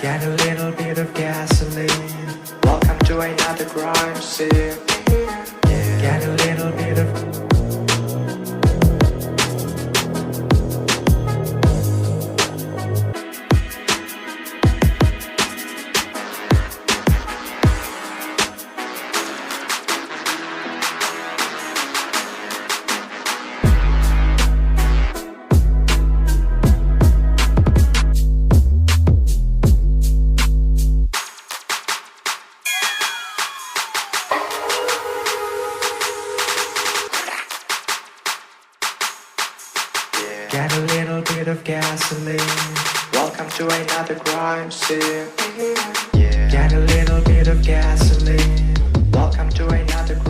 Get a little bit of gasoline. Welcome to another crime scene. Get a little bit of Get a little bit of gasoline. Welcome to another crime scene. Get a little bit of gasoline. Welcome to another crime scene.